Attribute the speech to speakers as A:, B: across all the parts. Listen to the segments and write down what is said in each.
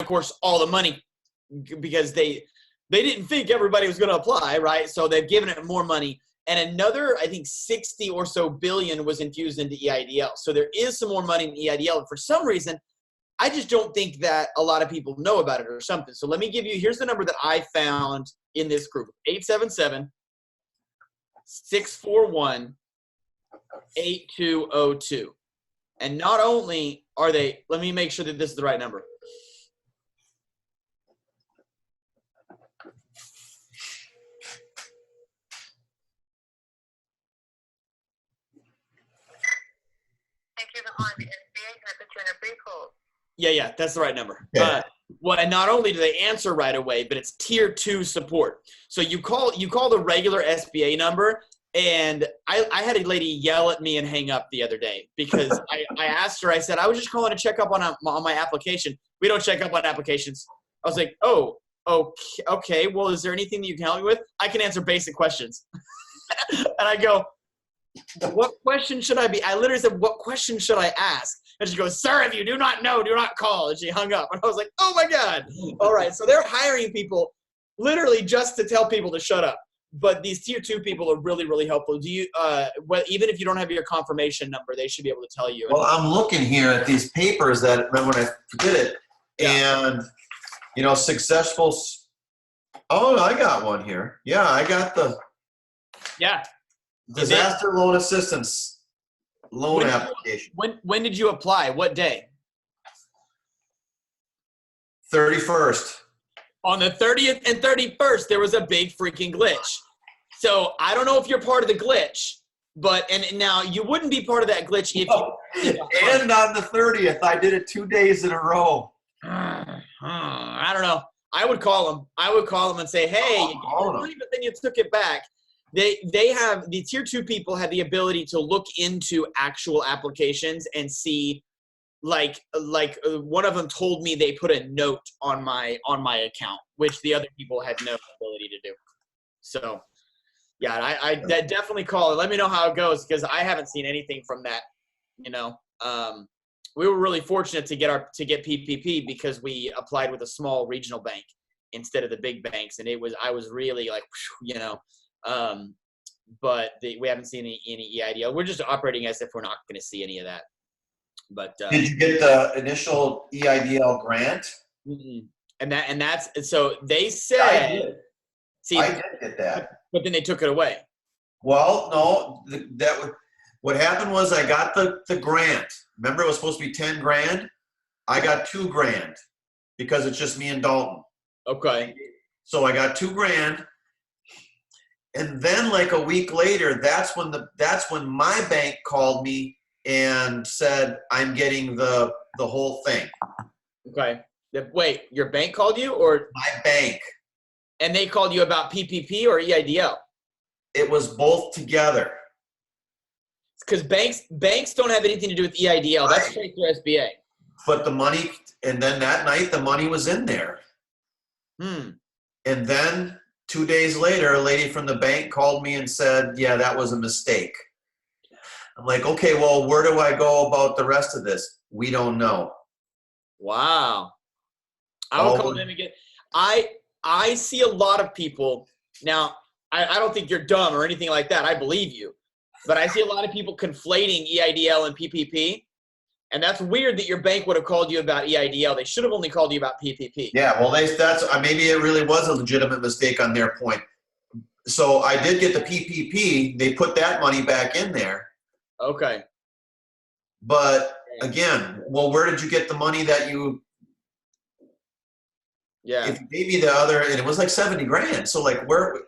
A: of course, all the money because they didn't think everybody was going to apply, right? So they've given it more money. And another, I think, 60 or so billion was infused into EIDL. So there is some more money in EIDL. And for some reason, I just don't think that a lot of people know about it or something. So let me give you, here's the number that I found in this group, 877-641-8202. And not only are they, let me make sure that this is the right number.
B: Thank you for calling the SBA. Can I put you in a brief hold?
A: Yeah, that's the right number.
C: Yeah.
A: Well, and not only do they answer right away, but it's tier 2 support. So you call the regular SBA number, and I had a lady yell at me and hang up the other day because I asked her, I said, I was just calling to check up on my application. We don't check up on applications. I was like, oh, okay. Well, is there anything that you can help me with? I can answer basic questions. And I go, what question should I be? I literally said, what question should I ask? And she goes, sir, if you do not know, do not call. And she hung up. And I was like, oh my God. All right. So they're hiring people literally just to tell people to shut up. But these tier 2 people are really, really helpful. Do you, even if you don't have your confirmation number, they should be able to tell you.
C: Well, I'm looking here at these papers that when I forget it, and successful. Oh, I got one here. Yeah, I got the disaster loan assistance loan application.
A: When did you apply? What day?
C: 31st.
A: On the 30th and 31st, there was a big freaking glitch. So I don't know if you're part of the glitch, and now you wouldn't be part of that glitch if you.
C: And on the 30th, I did it 2 days in a row.
A: I don't know. I would call them. And say, hey, you gave me money, but then you took it back. They have the tier 2 people have the ability to look into actual applications and see. Like one of them told me they put a note on my account, which the other people had no ability to do. So, yeah, I definitely call it. Let me know how it goes because I haven't seen anything from that. We were really fortunate to get PPP because we applied with a small regional bank instead of the big banks, and I was really like, but we haven't seen any EIDL. We're just operating as if we're not going to see any of that. But
C: did you get the initial EIDL grant?
A: And that's so they said.
C: I did.
A: See,
C: I did get that,
A: but then they took it away.
C: Well, no, what happened was I got the grant. Remember, it was supposed to be 10 grand. I got 2 grand because it's just me and Dalton.
A: Okay.
C: So I got 2 grand, and then like a week later, that's when my bank called me and said, I'm getting the whole thing.
A: Okay. Wait, your bank called you or?
C: My bank.
A: And they called you about PPP or EIDL?
C: It was both together.
A: Because banks don't have anything to do with EIDL. That's straight through SBA.
C: But the money, and then that night, the money was in there. And then 2 days later, a lady from the bank called me and said, yeah, that was a mistake. I'm like, okay, well, where do I go about the rest of this? We don't know.
A: Wow. I will call them again. I see a lot of people. Now, I don't think you're dumb or anything like that. I believe you. But I see a lot of people conflating EIDL and PPP. And that's weird that your bank would have called you about EIDL. They should have only called you about PPP.
C: Yeah, well, maybe it really was a legitimate mistake on their point. So I did get the PPP. They put that money back in there.
A: Okay.
C: But again, well, where did you get the money that you?
A: Yeah.
C: If you gave me the other, and it was like 70 grand. So like, where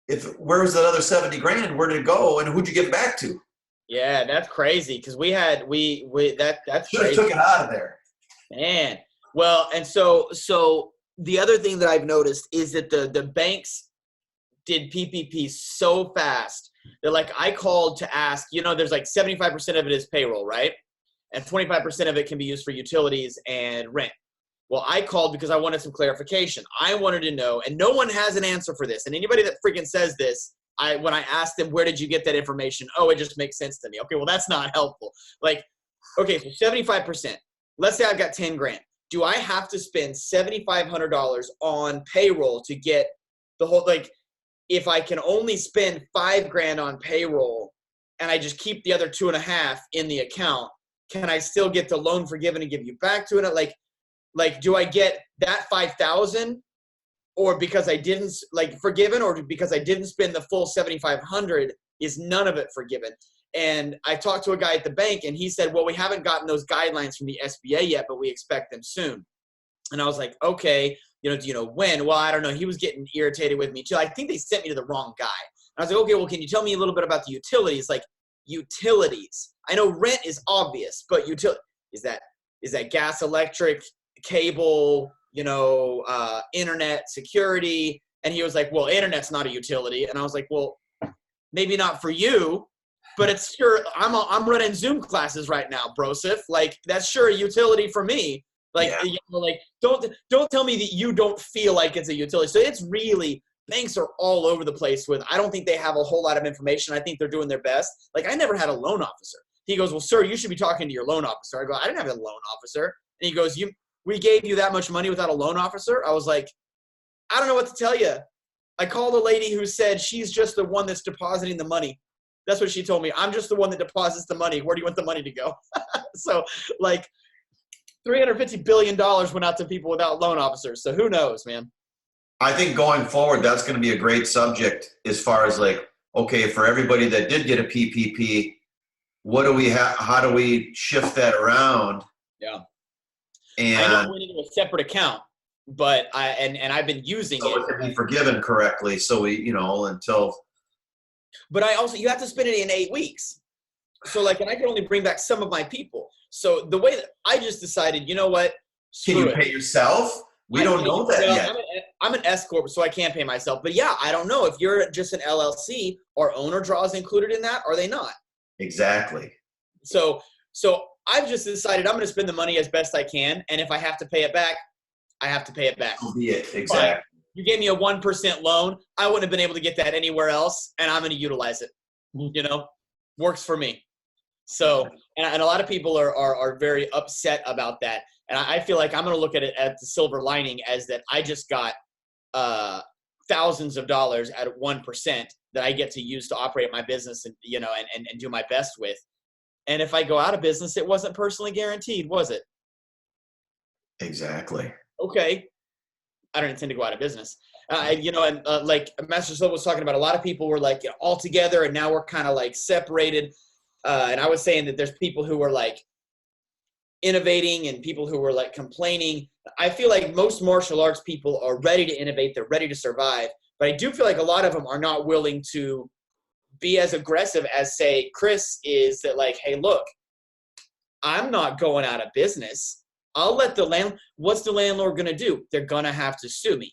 C: was that other 70 grand? Where did it go? And who'd you give it back to?
A: Yeah, that's crazy. Because that's
C: Should have
A: crazy.
C: took it out of there.
A: Man. Well, and so the other thing that I've noticed is that the banks did PPP so fast. They're like, I called to ask, there's like 75% of it is payroll, right? And 25% of it can be used for utilities and rent. Well, I called because I wanted some clarification. I wanted to know, and no one has an answer for this. And anybody that freaking says this, when I asked them, where did you get that information? Oh, it just makes sense to me. Okay, well, that's not helpful. Like, okay, so 75%. Let's say I've got 10 grand. do I have to spend $7,500 on payroll to get the whole, like, if I can only spend $5,000 on payroll and I just keep the other 2.5 in the account, can I still get the loan forgiven and give you back to it? Like, do I get that 5,000 or because I didn't forgiven, or because I didn't spend the full 7,500 is none of it forgiven? And I talked to a guy at the bank and he said, well, we haven't gotten those guidelines from the SBA yet, but we expect them soon. And I was like, okay, do you know when? Well, I don't know. He was getting irritated with me too. I think they sent me to the wrong guy. And I was like, okay, well, can you tell me a little bit about the utilities? Like, utilities. I know rent is obvious, but is that gas, electric, cable, internet, security? And he was like, well, internet's not a utility. And I was like, well, maybe not for you, but it's sure. I'm running Zoom classes right now, brosif. Like, that's sure a utility for me. Like, don't tell me that you don't feel like it's a utility. So it's really, banks are all over the place with, I don't think they have a whole lot of information. I think they're doing their best. Like, I never had a loan officer. He goes, well, sir, you should be talking to your loan officer. I go, I didn't have a loan officer. And he goes, we gave you that much money without a loan officer? I was like, I don't know what to tell you. I called a lady who said she's just the one that's depositing the money. That's what she told me. I'm just the one that deposits the money. Where do you want the money to go? So, like, $350 billion went out to people without loan officers. So who knows, man?
C: I think going forward, that's going to be a great subject as far as like, okay, for everybody that did get a PPP, what do we have? How do we shift that around?
A: Yeah.
C: And
A: I know it went into a separate account, but I've been using
C: so it can be forgiven correctly. So we, until. But
A: you have to spend it in 8 weeks. So like, and I can only bring back some of my people. So the way that I just decided, you know what?
C: Can you pay yourself? We don't know that yet.
A: I'm an S corp, so I can't pay myself. But yeah, I don't know if you're just an LLC. Are owner draws included in that? Are they not?
C: Exactly.
A: So I've just decided I'm going to spend the money as best I can, and if I have to pay it back, I have to pay it back.
C: So be it. Exactly.
A: Fine. You gave me a 1% loan. I wouldn't have been able to get that anywhere else, and I'm going to utilize it. Works for me. So, and a lot of people are very upset about that. And I feel like I'm going to look at it at the silver lining as that I just got thousands of dollars at 1% that I get to use to operate my business and, and do my best with. And if I go out of business, it wasn't personally guaranteed, was it?
C: Exactly.
A: Okay. I don't intend to go out of business. Like Master Silva was talking about, a lot of people were like all together and now we're kind of like separated. And I was saying that there's people who were like innovating and people who were like complaining. I feel like most martial arts people are ready to innovate. They're ready to survive. But I do feel like a lot of them are not willing to be as aggressive as, say, Chris is, that like, hey, look, I'm not going out of business. I'll let what's the landlord going to do? They're going to have to sue me.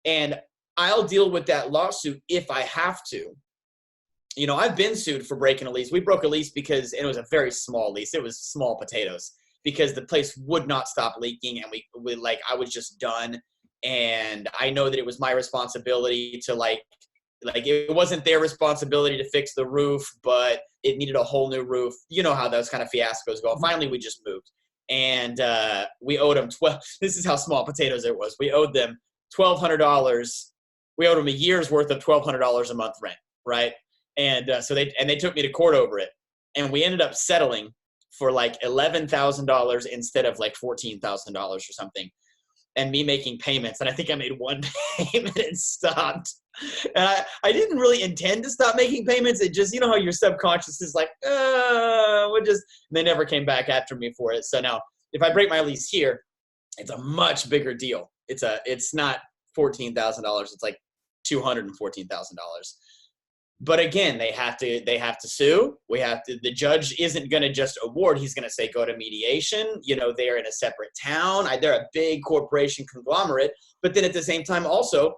A: And I'll deal with that lawsuit if I have to. I've been sued for breaking a lease. We broke a lease because it was a very small lease. It was small potatoes because the place would not stop leaking. And we I was just done. And I know that it was my responsibility to like it wasn't their responsibility to fix the roof, but it needed a whole new roof. You know how those kind of fiascos go. Finally, we just moved. And we owed them this is how small potatoes it was. We owed them $1,200. We owed them a year's worth of $1,200 a month rent, right? And so they took me to court over it, and we ended up settling for like $11,000 instead of like $14,000 or something, and me making payments. And I think I made one payment and stopped. And I didn't really intend to stop making payments. It just, how your subconscious is like, they never came back after me for it. So now if I break my lease here, it's a much bigger deal. It's not $14,000. It's like $214,000. But again, they have to sue. The judge isn't going to just award. He's going to say, go to mediation. They're in a separate town. They're a big corporation conglomerate. But then at the same time, also,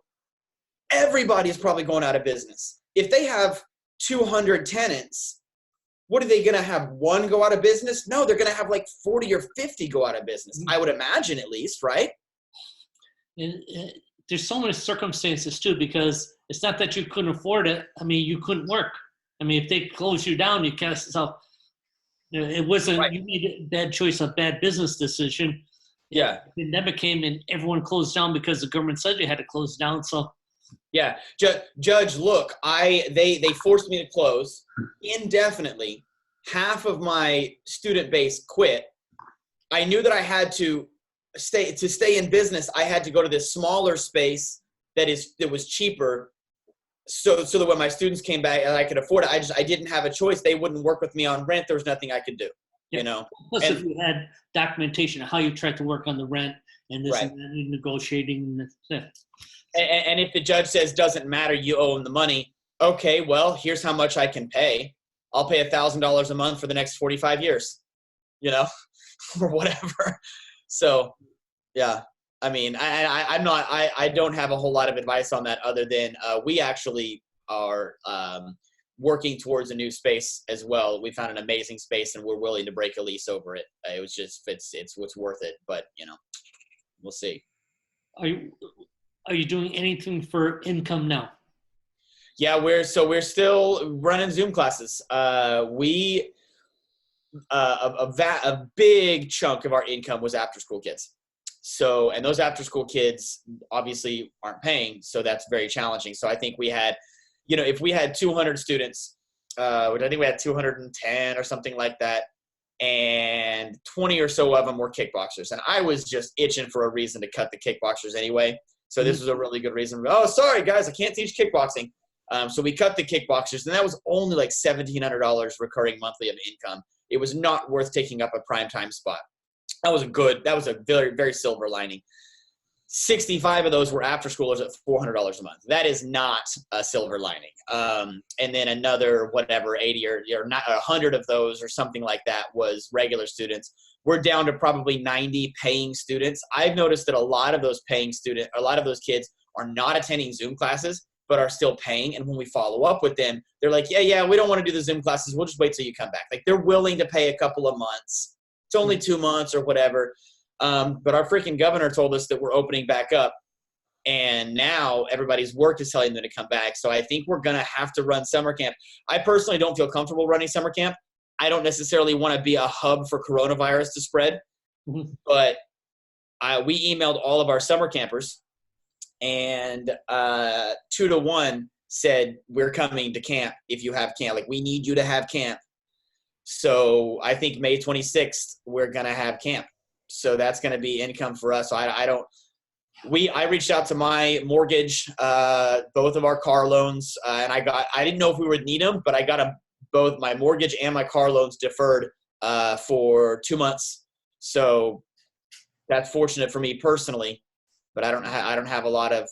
A: everybody is probably going out of business. If they have 200 tenants, what are they going to have? One go out of business? No, they're going to have like 40 or 50 go out of business. I would imagine, at least, right?
D: And there's so many circumstances too, because it's not that you couldn't afford it. I mean, you couldn't work. I mean, if they close you down, you cast yourself. It wasn't, right. You made a bad choice, a bad business decision.
A: Yeah.
D: The pandemic came and everyone closed down because the government said you had to close down. So
A: Yeah, Judge, look, they forced me to close indefinitely. Half of my student base quit. I knew that I had to stay in business. I had to go to this smaller space that was cheaper, so that when my students came back and I could afford it, I didn't have a choice. They wouldn't work with me on rent. There was nothing I could do.
D: Yeah.
A: You know.
D: Plus, if you had documentation of how you tried to work on the rent and this
A: Right.
D: and that, and negotiating.
A: And if the judge says doesn't matter, you owe him the money. Okay, well, here's how much I can pay. I'll pay $1,000 a month for the next 45 years, you know, or whatever. So, yeah, I mean, I don't have a whole lot of advice on that other than we actually are working towards a new space as well. We found an amazing space and we're willing to break a lease over it. It was just, it's what's worth it, but you know, we'll see.
D: Are you doing anything for income now?
A: Yeah, we're still running Zoom classes. A big chunk of our income was after school kids. So, and those after school kids obviously aren't paying, so that's very challenging. So I think we had, you know, if we had 200 students, which I think we had 210 or something like that, and 20 or so of them were kickboxers. And I was just itching for a reason to cut the kickboxers anyway. So this was a really good reason. Oh, sorry guys, I can't teach kickboxing. So we cut the kickboxers, and that was only like $1,700 recurring monthly of income. It was not worth taking up a primetime spot. That was a very, very silver lining. 65 of those were after schoolers at $400 a month. That is not a silver lining. And then another, whatever, 80 or not 100 of those or something like that was regular students. We're down to probably 90 paying students. I've noticed that a lot of those kids are not attending Zoom classes, but are still paying. And when we follow up with them, they're like, yeah, we don't want to do the Zoom classes. We'll just wait till you come back. Like they're willing to pay a couple of months. It's only 2 months or whatever. But our freaking governor told us that we're opening back up. And now everybody's work is telling them to come back. So I think we're going to have to run summer camp. I personally don't feel comfortable running summer camp. I don't necessarily want to be a hub for coronavirus to spread. Mm-hmm. But we emailed all of our summer campers, and 2 to 1 said, we're coming to camp if you have camp. Like, we need you to have camp. So I think May 26th, we're going to have camp. So that's going to be income for us. So I reached out to my mortgage, both of our car loans, and I didn't know if we would need them, but I got them, both my mortgage and my car loans deferred for 2 months. So that's fortunate for me personally, but I don't have a lot of,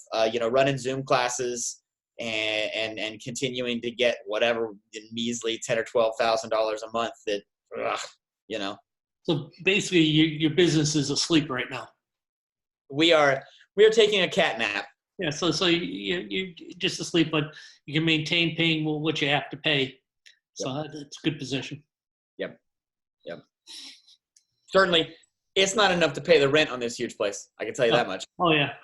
A: running Zoom classes and continuing to get whatever measly $10,000 or $12,000 a month that,
D: So basically, your business is asleep right now.
A: We are taking a cat nap.
D: Yeah, so you're just asleep, but you can maintain paying what you have to pay. So that's a good position. Yep.
A: Certainly, it's not enough to pay the rent on this huge place. I can tell you that much.
D: Oh, yeah.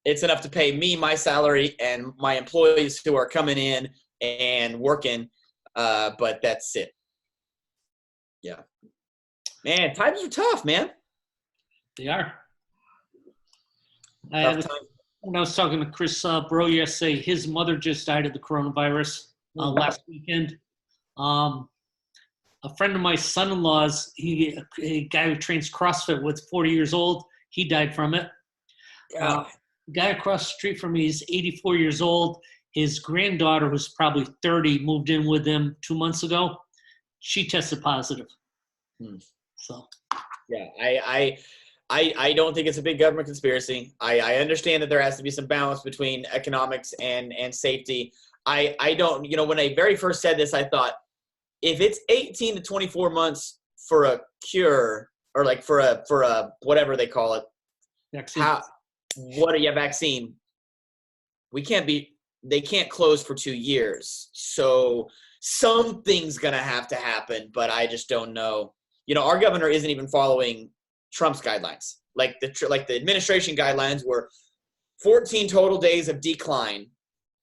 A: It's enough to pay me my salary and my employees who are coming in and working, but that's it. Yeah. Man, times are tough, man.
D: They are.
A: Tough time.
D: When I was talking to Chris Bro yesterday, his mother just died of the coronavirus last weekend. A friend of my son-in-law's, a guy who trains CrossFit with 40 years old, he died from it. The guy across the street from me is 84 years old. His granddaughter, who's probably 30, moved in with him 2 months ago. She tested positive. So,
A: yeah, I don't think it's a big government conspiracy. I understand that there has to be some balance between economics and safety. I don't, when I very first said this, I thought, if it's 18 to 24 months for a cure, or like for a whatever they call it,
D: vaccine.
A: Vaccine. They can't close for 2 years. So something's gonna have to happen, but I just don't know. Our governor isn't even following Trump's guidelines. Like the administration guidelines were 14 total days of decline.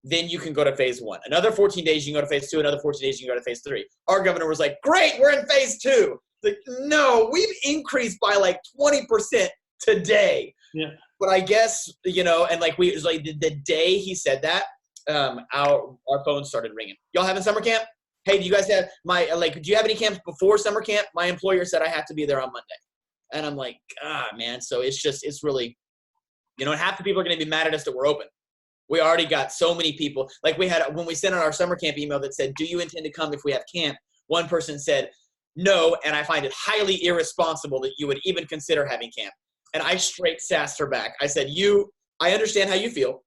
A: Then you can go to phase 1. Another 14 days, you can go to phase 2. Another 14 days, you can go to phase 3. Our governor was like, great, we're in phase 2. Like, no, we've increased by like 20% today.
D: Yeah.
A: But I guess, you know, and like it was like the day he said that, our phone started ringing. Y'all having summer camp? Hey, do you guys have do you have any camps before summer camp? My employer said I have to be there on Monday. And I'm like, man. So it's really, you know, half the people are going to be mad at us that we're open. We already got so many people. Like when we sent out our summer camp email that said, do you intend to come if we have camp? One person said, no, and I find it highly irresponsible that you would even consider having camp. And I straight sassed her back. I said, I understand how you feel.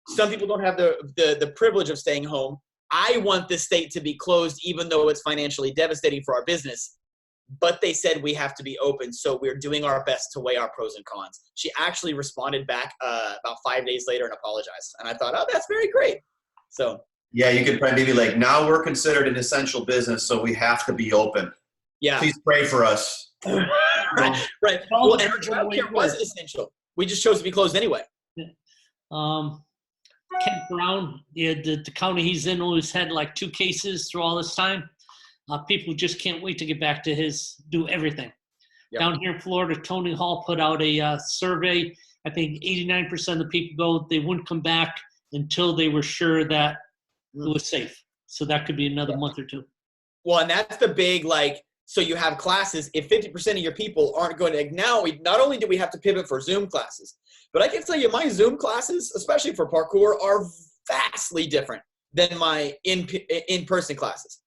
A: Some people don't have the privilege of staying home. I want this state to be closed, even though it's financially devastating for our business. But they said we have to be open, so we're doing our best to weigh our pros and cons. She actually responded back about 5 days later and apologized. And I thought, oh, that's very great. So
C: yeah, you could probably be like, now we're considered an essential business, so we have to be open.
A: Yeah.
C: Please pray for us.
A: Right. Well, and our childcare was essential. We just chose to be closed anyway.
D: Kent Brown, the county he's in, always had like 2 cases through all this time. People just can't wait to get back to do everything. Yep. Down here in Florida, Tony Hall put out a survey. I think 89% of the people they wouldn't come back until they were sure that it was safe. So that could be another month or 2.
A: Well, and that's the big, so you have classes. If 50% of your people aren't going to, not only do we have to pivot for Zoom classes, but I can tell you my Zoom classes, especially for parkour, are vastly different than my in-person classes.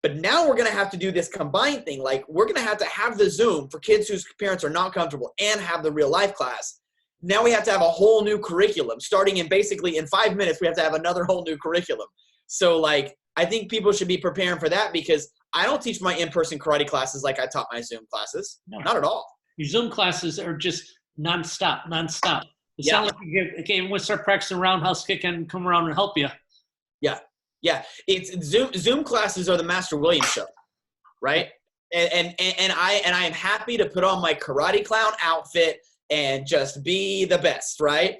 A: But now we're going to have to do this combined thing. Like, we're going to have the Zoom for kids whose parents are not comfortable and have the real life class. Now we have to have a whole new curriculum. Starting in 5 minutes, we have to have another whole new curriculum. So, I think people should be preparing for that, because I don't teach my in-person karate classes like I taught my Zoom classes. No. Not at all.
D: Your Zoom classes are just nonstop. It's not like you want to start practicing roundhouse kick and come around and help you.
A: Yeah. It's Zoom classes are the Master Williams show, right? And I am happy to put on my karate clown outfit and just be the best, right?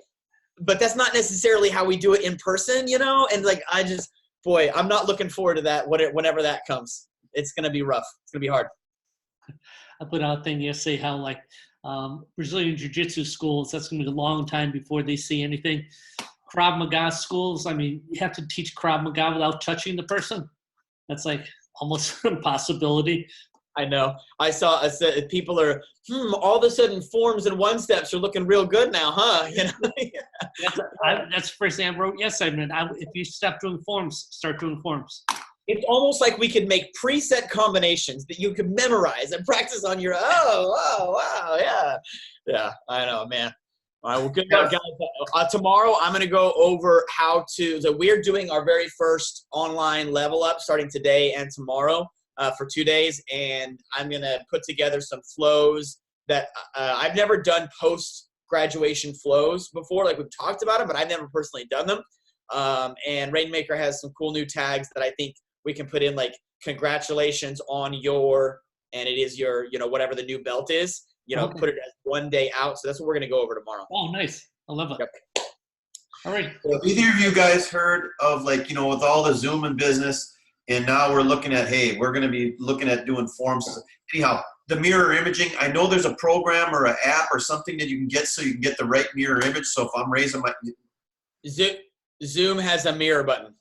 A: But that's not necessarily how we do it in person, you know? And I'm not looking forward to that whenever that comes. It's going to be rough. It's going to be hard.
D: I put out a thing yesterday how Brazilian Jiu-Jitsu schools, that's going to be a long time before they see anything. Krav Maga schools, you have to teach Krav Maga without touching the person. That's almost an impossibility.
A: I know. I said people are, all of a sudden forms and one steps are looking real good now, huh? You know?
D: That's the first thing I wrote yesterday. If you stop doing forms, start doing forms.
A: It's almost like we could make preset combinations that you could memorize and practice on your, wow, yeah. Yeah, I know, man. All right, well, good luck, guys. Tomorrow, I'm going to go over so we're doing our very first online level up starting today and tomorrow for 2 days, and I'm going to put together some flows that I've never done post-graduation flows before. We've talked about them, but I've never personally done them. And Rainmaker has some cool new tags that I think we can put in, congratulations on and it is your, whatever the new belt is. Okay. Put it as 1 day out. So that's what we're going to go over tomorrow.
D: Oh, nice. I love it. Yep. All right.
C: So have either of you guys heard of with all the Zoom and business, and now we're looking at, hey, we're going to be looking at doing forms. Anyhow, the mirror imaging, I know there's a program or an app or something that you can get so you can get the right mirror image. So if I'm raising my...
A: Zoom has a mirror button.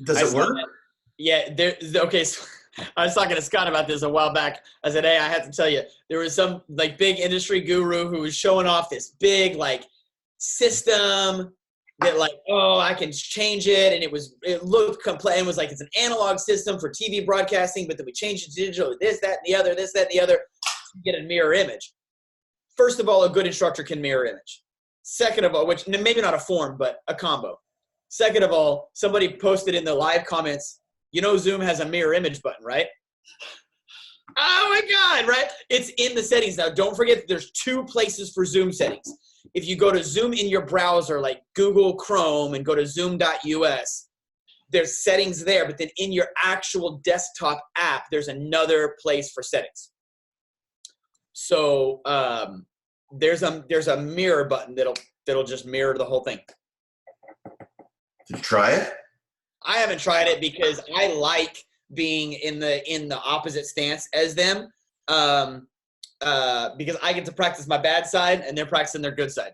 C: Does it work?
A: Yeah. Okay. So I was talking to Scott about this a while back. I said, hey, I have to tell you, there was some big industry guru who was showing off this big system that I can change it. And it looked complex. It was it's an analog system for TV broadcasting, but then we changed it to digital, this, that, and the other, this, that, and the other, to get a mirror image. First of all, a good instructor can mirror image. Second of all, which maybe not a form, but a combo. Second of all, somebody posted in the live comments, Zoom has a mirror image button, right? Oh my God, right? It's in the settings. Now, don't forget that there's 2 places for Zoom settings. If you go to Zoom in your browser, like Google Chrome, and go to zoom.us, there's settings there, but then in your actual desktop app, there's another place for settings. So there's a mirror button that'll just mirror the whole thing.
C: Did you try it?
A: I haven't tried it because I like being in the opposite stance as them. because I get to practice my bad side and they're practicing their good side.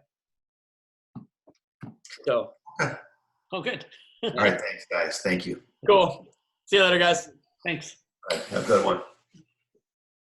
A: So.
D: Oh, good.
C: All right, thanks, guys. Thank you.
A: Cool. See you later, guys.
D: Thanks.
C: All right, have a good one.